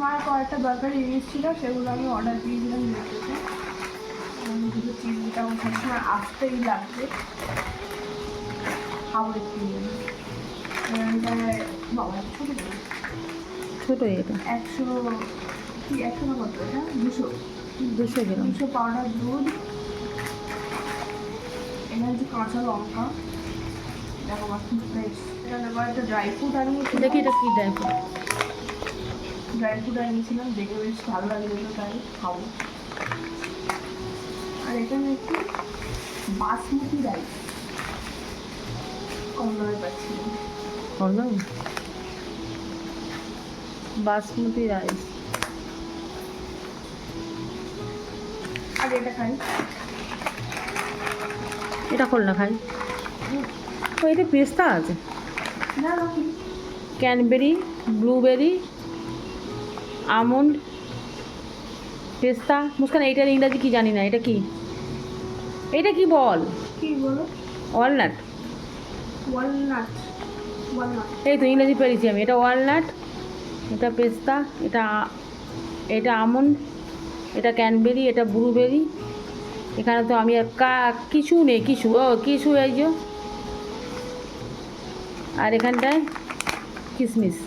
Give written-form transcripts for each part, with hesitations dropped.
মায়ের কয়েকটা দরকারি জিনিস ছিল, সেগুলো আমি অর্ডার দিয়েছিলাম মেট্রোতে। দুটো চিংড়িটা সবসময় আসতেই লাগবে, খাবারের চিংড়ি। বাবা ছোটো ছোটো এটা 100 কি 100 না কত এটা 200 গ্রাম। 200 পাউডার দুধ। এখানে যে কাঁচা লঙ্কা, দেখো আমার টুথপেস্ট। এখানে আবার একটা ড্রাই ফ্রুট আনিয়েছি। দেখি এটা কী ড্রাই ফ্রুট। আনিয়েছিলাম, দেখে বেশ ভালো লাগে, তো তাই খাবো। আর এখানে একটু বাসমতি রাইস, কম দামে পাচ্ছি। হলো বাসমতি রাইস। আর এটা খাই, এটা খোল না খাই। ও এটা পেস্তা আছে, না না কি ক্যানবেরি, ব্লুবেরি, আমন্ড, পেস্তা। মুস্কান এইটার ইংরাজি কি জানি না, এটা কি? এটা কি বল? কি বলো? ওয়ালনাট। Walnut, walnut. এই তো ইংরাজি পেরেছি আমি। এটা ওয়ালনাট, এটা পেস্তা, এটা আমন্ড, এটা ক্যানবেরি, এটা ব্লুবেরি। এখানে তো আমি আর কিছু নেই, কিছু এই যে। আর এখানটায় কিশমিশ।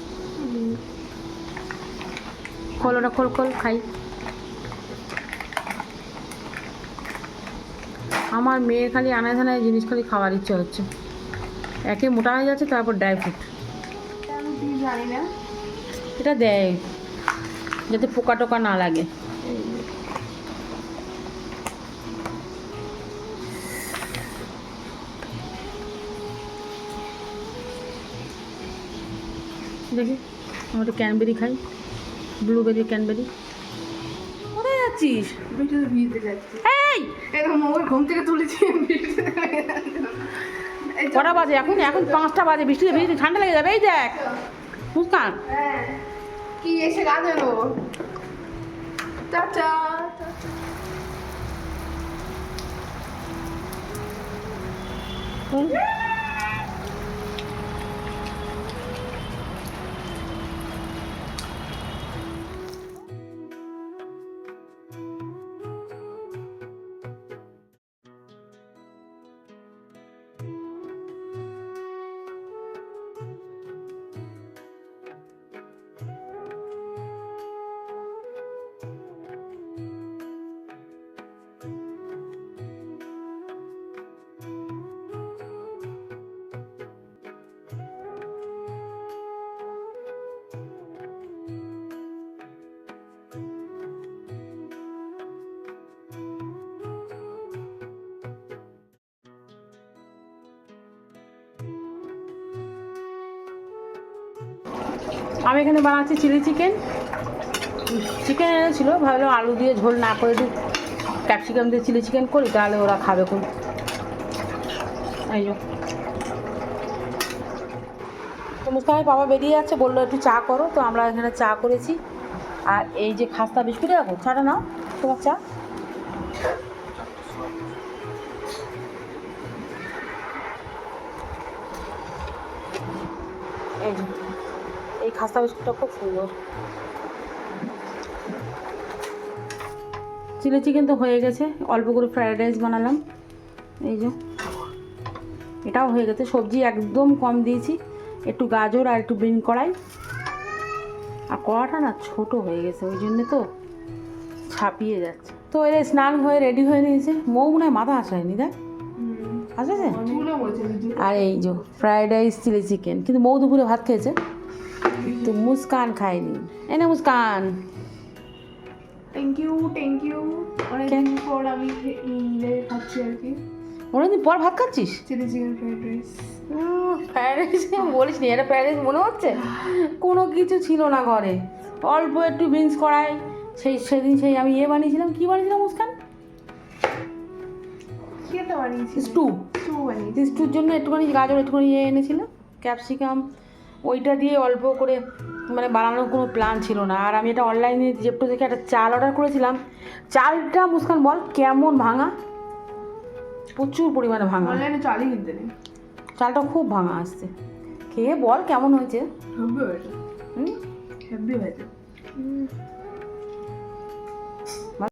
খোল ওটা, খোল খাই। আমার মেয়ের খালি আনায় ধানায় জিনিস খালি খাওয়ার ইচ্ছে হচ্ছে। একে মোটা হয়ে যাচ্ছে, তারপর ড্রাই ফ্রুট। আমি কি জানি না। এটা দেয় যাতে পোকা টোকা না লাগে। দেখি আমি একটা ক্যানবেরি খাই, ব্লুবেরি, ক্যানবেরি। কোথায় যাচ্ছিস? বৃষ্টিতে ভিজতে যাচ্ছি। এই এরকম ওর ঘুম থেকে তুলেছি কটা বাজে এখন? 5টা বাজে। বৃষ্টিতে ভিজতে ঠান্ডা লেগে যাবে। এই দেখ মুস্কান, হ্যাঁ কি এসে গা দেবো। চাচা আমি এখানে বানাচ্ছি চিলি চিকেন। চিকেন এনেছিল, ভাবলাম আলু দিয়ে ঝোল না করে একটু ক্যাপসিকাম দিয়ে চিলি চিকেন করি, তাহলে ওরা খাবে কোন। এই যে তো মুস্কানের বাবা বেরিয়ে যাচ্ছে, বললো একটু চা করো, তো আমরা এখানে চা করেছি। আর এই যে খাস্তা বিস্কুটে রাখো, চাটা নাও তোমার চা। এই যে এই খাস্তা বিস্কুটটা খুব সুন্দর। চিলি চিকেন তো হয়ে গেছে, অল্প করে ফ্রায়েড রাইস বানালাম। এই যে এটাও হয়ে গেছে। সবজি একদম কম দিয়েছি, একটু গাজর আর একটু বিন কড়াই। আর কড়াটা না ছোট হয়ে গেছে, ওই জন্যে তো ছাপিয়ে যাচ্ছে। তো এর স্নান হয়ে রেডি হয়ে নিয়েছে। মৌ মনে হয় মাথা আসায়নি, দেখ আসেছে। আর এই যে ফ্রায়েড রাইস, চিলি চিকেন। কিন্তু মৌ দুপুরে ভাত খেয়েছে, তো মুস্কান খায়নি। এনে মুস্কান, থ্যাংক ইউ অনেকদিন পর আমি খাচ্ছি আর কি। অনেকদিন পর ভাত খাচ্ছিস? Chilli chicken fried rice. Fried rice বলিস নি, এটা ফ্রায়েড রাইস মনে হচ্ছে। কোনো কিছু ছিল না ঘরে, অল্প একটু বিনস কড়াই। সেদিন আমি বানিয়েছিলাম। কি বানিয়েছিলাম মুস্কান? কেটে বানিয়েছি স্টু বানিয়েছি। স্টুর জন্য একটুখানি গাজর, একটুখানি এনেছিল, ক্যাপসিকাম। ওইটা দিয়ে অল্প করে মানে বানানোর কোনো প্ল্যান ছিল না। আর আমি এটা অনলাইনে জেপ্টো থেকে একটা চাল অর্ডার করেছিলাম। চালটা মুস্কান বল কেমন ভাঙা, প্রচুর পরিমাণে ভাঙা। অনলাইনে চালই কিনতে নেই, চালটা খুব ভাঙা আসছে। খেয়ে বল কেমন হয়েছে। হেভি হয়েছে, হেভি হয়েছে। হুম